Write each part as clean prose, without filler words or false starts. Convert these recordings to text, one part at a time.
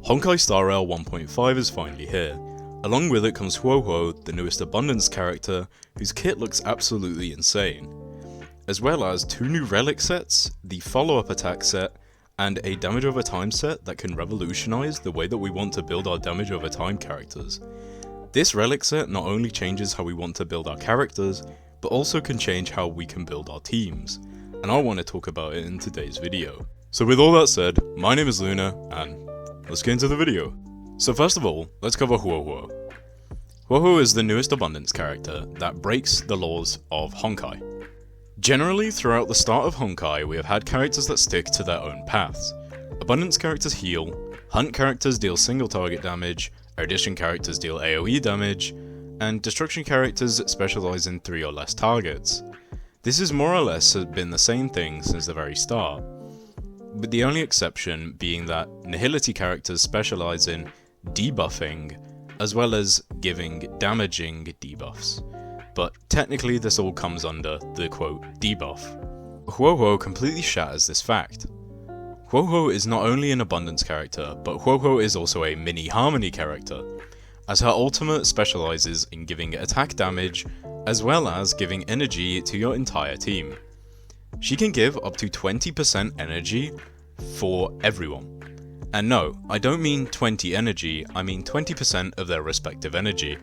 Honkai Star Rail 1.5 is finally here. Along with it comes HuoHuo, the newest Abundance character, whose kit looks absolutely insane. As well as 2 new relic sets, the follow-up attack set, and a damage over time set that can revolutionize the way that we want to build our damage over time characters. This relic set not only changes how we want to build our characters, but also can change how we can build our teams, and I want to talk about it in today's video. So with all that said, my name is Luna, and let's get into the video. So first of all, let's cover HuoHuo. HuoHuo is the newest Abundance character that breaks the laws of Honkai. Generally, throughout the start of Honkai, we have had characters that stick to their own paths. Abundance characters heal, Hunt characters deal single target damage, Erudition characters deal AoE damage, and Destruction characters specialize in 3 or less targets. This has more or less been the same thing since the very start, with the only exception being that Nihility characters specialize in debuffing, as well as giving damaging debuffs. But technically this all comes under the quote debuff. HuoHuo completely shatters this fact. HuoHuo is not only an Abundance character, but HuoHuo is also a mini Harmony character, as her ultimate specializes in giving attack damage, as well as giving energy to your entire team. She can give up to 20% energy for everyone. And no, I don't mean 20 energy, I mean 20% of their respective energy.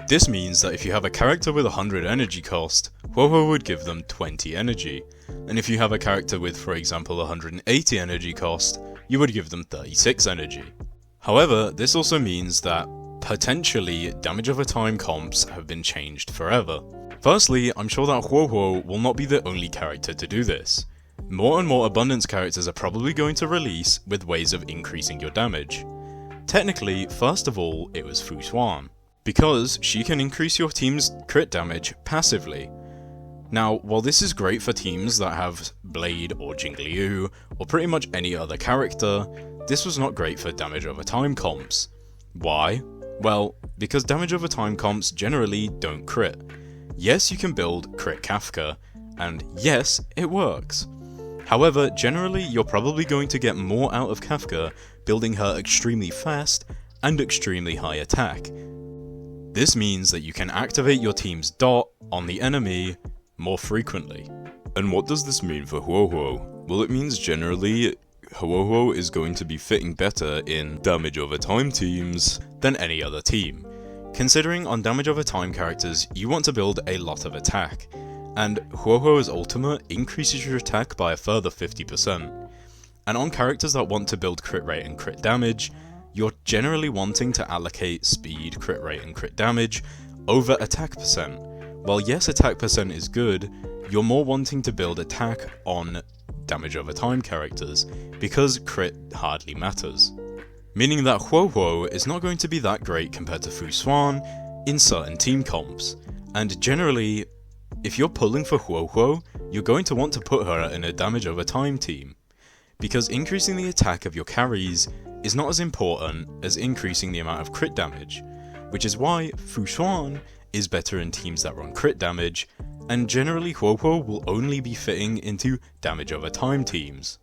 This means that if you have a character with 100 energy cost, HuoHuo would give them 20 energy, and if you have a character with, for example, 180 energy cost, you would give them 36 energy. However, this also means that potentially damage over time comps have been changed forever. Firstly, I'm sure that HuoHuo will not be the only character to do this. More and more Abundance characters are probably going to release with ways of increasing your damage. Technically, first of all, it was Fu Xuan, because she can increase your team's crit damage passively. Now, while this is great for teams that have Blade or Jingliu, or pretty much any other character, this was not great for damage over time comps. Why? Well, because damage over time comps generally don't crit. Yes, you can build Crit Kafka, and yes, it works. However, generally you're probably going to get more out of Kafka building her extremely fast and extremely high attack. This means that you can activate your team's dot on the enemy more frequently. And what does this mean for HuoHuo? Well, it means generally HuoHuo is going to be fitting better in damage over time teams than any other team. Considering on damage over time characters, you want to build a lot of attack, and HuoHuo's ultimate increases your attack by a further 50%. And on characters that want to build crit rate and crit damage, you're generally wanting to allocate speed, crit rate and crit damage over attack percent. While yes, attack percent is good, you're more wanting to build attack on damage over time characters, because crit hardly matters. Meaning that HuoHuo is not going to be that great compared to Fu Xuan in certain team comps, and generally, if you're pulling for HuoHuo, you're going to want to put her in a damage over time team, because increasing the attack of your carries is not as important as increasing the amount of crit damage, which is why Fu Xuan is better in teams that run crit damage, and generally HuoHuo will only be fitting into damage over time teams.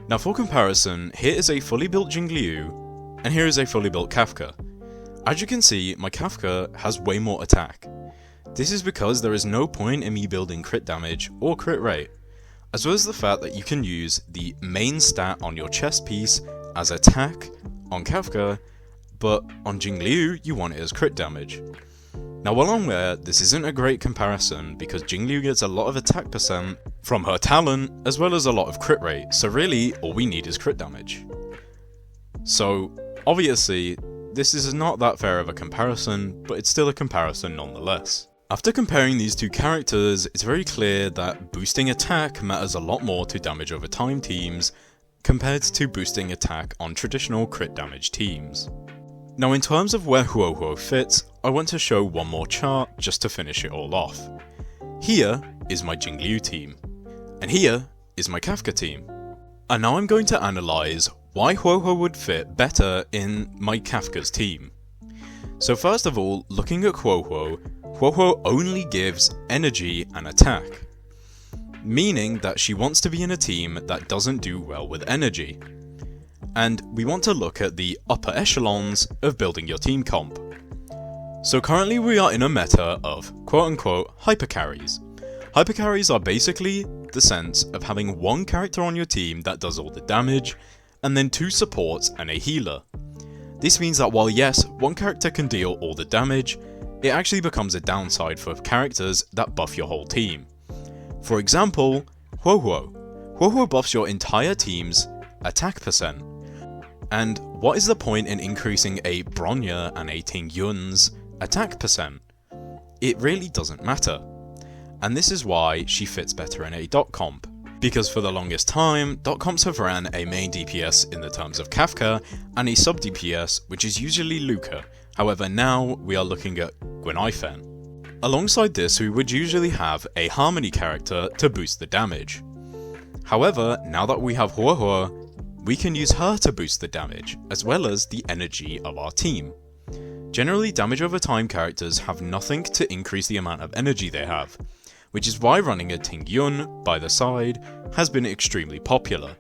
Now for comparison, here is a fully built Jingliu, and here is a fully built Kafka. As you can see, my Kafka has way more attack. This is because there is no point in me building crit damage or crit rate, as well as the fact that you can use the main stat on your chest piece as attack on Kafka, but on Jingliu you want it as crit damage. Now while I'm aware, this isn't a great comparison because Jingliu gets a lot of attack percent from her talent as well as a lot of crit rate, so really all we need is crit damage. So obviously this is not that fair of a comparison, but it's still a comparison nonetheless. After comparing these two characters, it's very clear that boosting attack matters a lot more to damage over time teams compared to boosting attack on traditional crit damage teams. Now in terms of where HuoHuo fits, I want to show one more chart just to finish it all off. Here is my Jingliu team, and here is my Kafka team. And now I'm going to analyse why HuoHuo would fit better in my Kafka's team. So first of all, looking at HuoHuo, HuoHuo only gives energy and attack, meaning that she wants to be in a team that doesn't do well with energy. and we want to look at the upper echelons of building your team comp. So currently we are in a meta of quote-unquote hypercarries. Hypercarries are basically the sense of having one character on your team that does all the damage, and then 2 supports and a healer. This means that while yes, one character can deal all the damage, it actually becomes a downside for characters that buff your whole team. For example, HuoHuo. HuoHuo buffs your entire team's attack percent. And what is the point in increasing a Bronya and a Ting Yun's attack percent? It really doesn't matter. And this is why she fits better in a dot comp. Because for the longest time, dot comps have ran a main DPS in the terms of Kafka, and a sub DPS, which is usually Luca. However, now we are looking at Gwynaifen. Alongside this, we would usually have a Harmony character to boost the damage. However, now that we have HuoHuo, we can use her to boost the damage, as well as the energy of our team. Generally, damage over time characters have nothing to increase the amount of energy they have, which is why running a Ting Yun by the side has been extremely popular.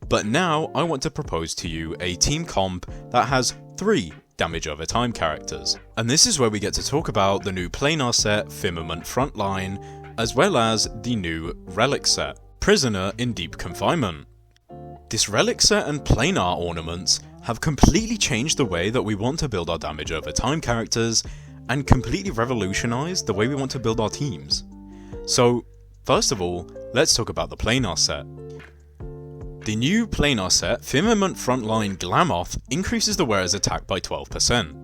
But now I want to propose to you a team comp that has 3 damage over time characters. And this is where we get to talk about the new planar set Firmament Frontline, as well as the new relic set, Prisoner in Deep Confinement. This relic set and planar ornaments have completely changed the way that we want to build our damage over time characters, and completely revolutionized the way we want to build our teams. So, first of all, let's talk about the planar set. The new planar set, Firmament Frontline Glamoth, increases the wearer's attack by 12%.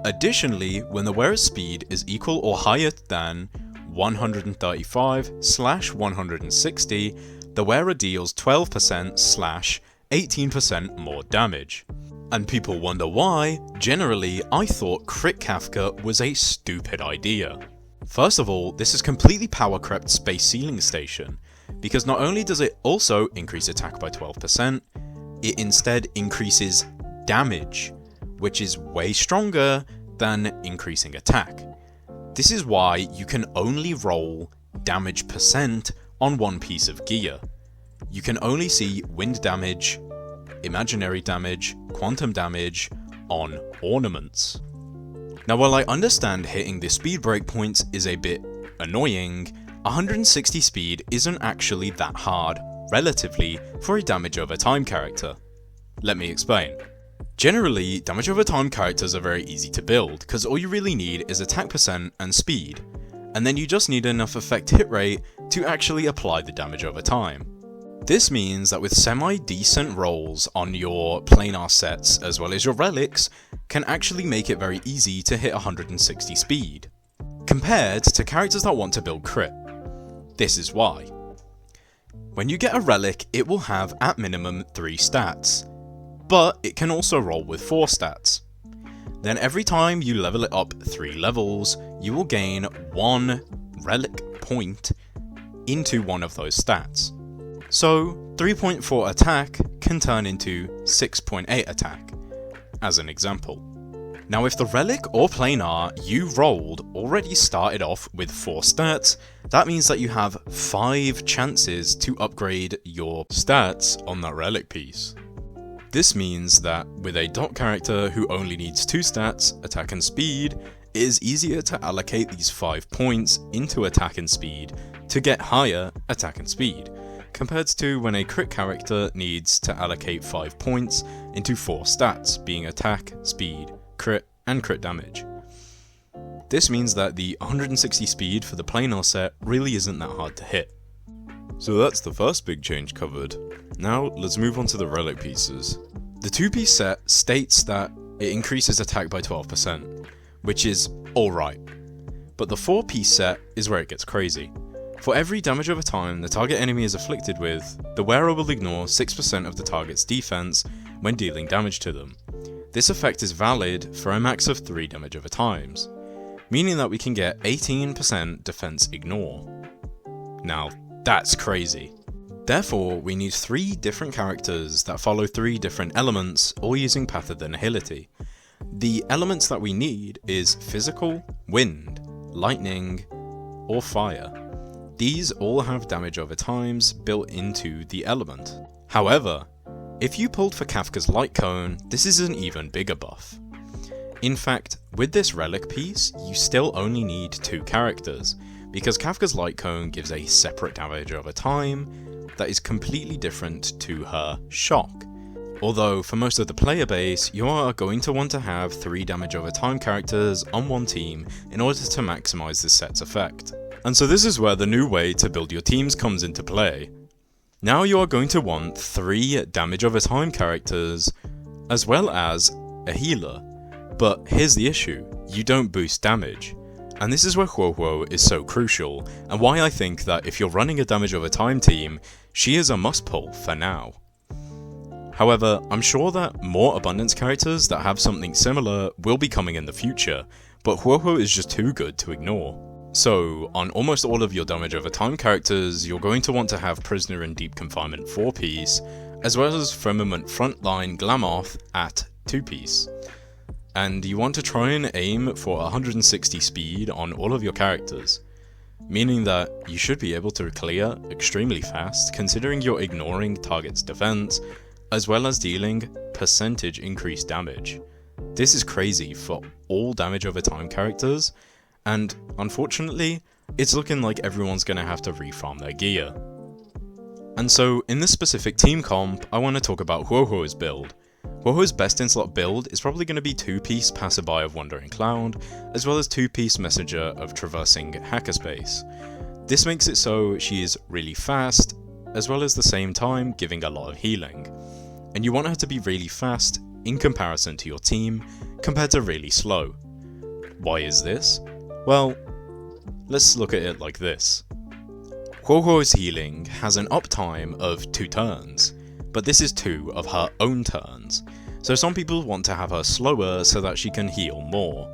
Additionally, when the wearer's speed is equal or higher than 135/160, the wearer deals 12%/18% more damage. And people wonder why. Generally, I thought Crit Kafka was a stupid idea. First of all, this is completely power crept Space Ceiling Station, because not only does it also increase attack by 12%, it instead increases damage, which is way stronger than increasing attack. This is why you can only roll damage percent on one piece of gear. You can only see wind damage, imaginary damage, quantum damage on ornaments. Now, while I understand hitting the speed breakpoints is a bit annoying, 160 speed isn't actually that hard, relatively, for a damage over time character. Let me explain. Generally, damage over time characters are very easy to build, because all you really need is attack percent and speed, and then you just need enough effect hit rate to actually apply the damage over time. This means that with semi-decent rolls on your planar sets as well as your relics, can actually make it very easy to hit 160 speed, compared to characters that want to build crit. This is why. When you get a relic, it will have at minimum 3 stats, but it can also roll with 4 stats. Then every time you level it up 3 levels, you will gain 1 relic point into one of those stats. So 3.4 attack can turn into 6.8 attack, as an example. Now if the relic or planar you rolled already started off with 4 stats, that means that you have 5 chances to upgrade your stats on that relic piece. This means that with a dot character who only needs 2 stats, attack and speed, it is easier to allocate these 5 points into attack and speed to get higher attack and speed, compared to when a crit character needs to allocate 5 points into 4 stats, being attack, speed, crit, and crit damage. This means that the 160 speed for the planar set really isn't that hard to hit. So that's the first big change covered. Now let's move on to the relic pieces. The 2-piece set states that it increases attack by 12%, which is alright. But the 4-piece set is where it gets crazy. For every damage over time the target enemy is afflicted with, the wearer will ignore 6% of the target's defense when dealing damage to them. This effect is valid for a max of 3 damage over times, meaning that we can get 18% defense ignore. Now, that's crazy. Therefore, we need 3 different characters that follow 3 different elements, all using Path of the Nihility. The elements that we need is physical, wind, lightning, or fire. These all have damage over times built into the element. However, If you pulled for Kafka's Light Cone, this is an even bigger buff. In fact, with this relic piece, you still only need 2 characters, because Kafka's Light Cone gives a separate damage over time that is completely different to her Shock. Although, for most of the player base, you are going to want to have 3 damage over time characters on one team in order to maximise this set's effect. And so this is where the new way to build your teams comes into play. Now you are going to want 3 damage over time characters, as well as a healer. But here's the issue, you don't boost damage. And this is where HuoHuo is so crucial, and why I think that if you're running a damage over time team, she is a must pull for now. However, I'm sure that more abundance characters that have something similar will be coming in the future, but HuoHuo is just too good to ignore. So, on almost all of your damage over time characters, you're going to want to have Prisoner in Deep Confinement 4-piece, as well as Firmament Frontline Glamoth at 2-piece. And you want to try and aim for 160 speed on all of your characters, meaning that you should be able to clear extremely fast considering you're ignoring target's defense, as well as dealing percentage increased damage. This is crazy for all damage over time characters, and unfortunately, it's looking like everyone's gonna have to refarm their gear. And so, in this specific team comp, I want to talk about HuoHuo's build. HuoHuo's best in-slot build is probably going to be 2-piece Passerby of Wandering Cloud, as well as 2-piece Messenger of Traversing Hackerspace. This makes it so she is really fast, as well as the same time giving a lot of healing. And you want her to be really fast in comparison to your team, compared to really slow. Why is this? Well, let's look at it like this. HuoHuo's healing has an uptime of 2 turns, but this is 2 of her own turns, so some people want to have her slower so that she can heal more.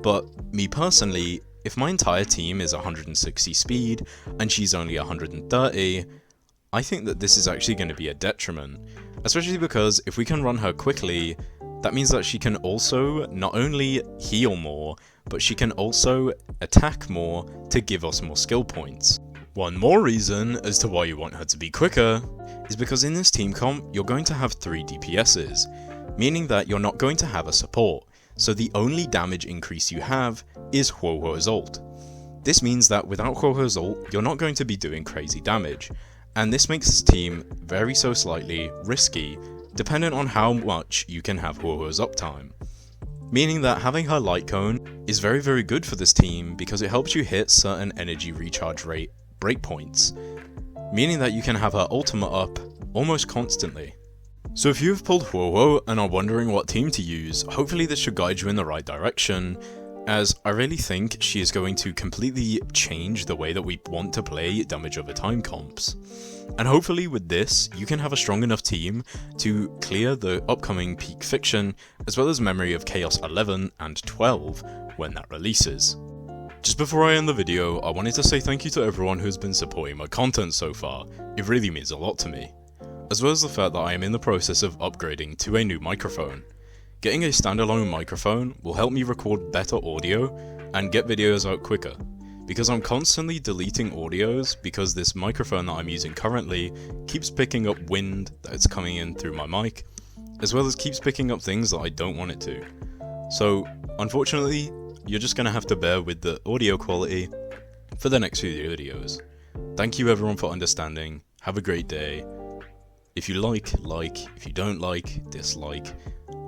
But me personally, if my entire team is 160 speed and she's only 130, I think that this is actually going to be a detriment, especially because if we can run her quickly, that means that she can also not only heal more, but she can also attack more to give us more skill points. One more reason as to why you want her to be quicker is because in this team comp, you're going to have 3 DPSs, meaning that you're not going to have a support, so the only damage increase you have is HuoHuo's ult. This means that without HuoHuo's ult, you're not going to be doing crazy damage, and this makes this team very so slightly risky, dependent on how much you can have HuoHuo's uptime. Meaning that having her light cone is very very good for this team because it helps you hit certain energy recharge rate breakpoints, meaning that you can have her ultimate up almost constantly. So if you've pulled HuoHuo and are wondering what team to use, hopefully this should guide you in the right direction, as I really think she is going to completely change the way that we want to play damage over time comps. And hopefully with this, you can have a strong enough team to clear the upcoming Peak Fiction, as well as Memory of Chaos 11 and 12 when that releases. Just before I end the video, I wanted to say thank you to everyone who's been supporting my content so far. It really means a lot to me. As well as the fact that I am in the process of upgrading to a new microphone. Getting a standalone microphone will help me record better audio and get videos out quicker, because I'm constantly deleting audios because this microphone that I'm using currently keeps picking up wind that's coming in through my mic, as well as keeps picking up things that I don't want it to. So, unfortunately, you're just going to have to bear with the audio quality for the next few videos. Thank you everyone for understanding, have a great day. If you like, if you don't like, dislike.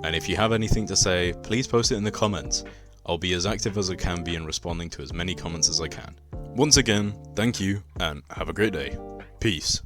And if you have anything to say, please post it in the comments. I'll be as active as I can be in responding to as many comments as I can. Once again, thank you, and have a great day. Peace.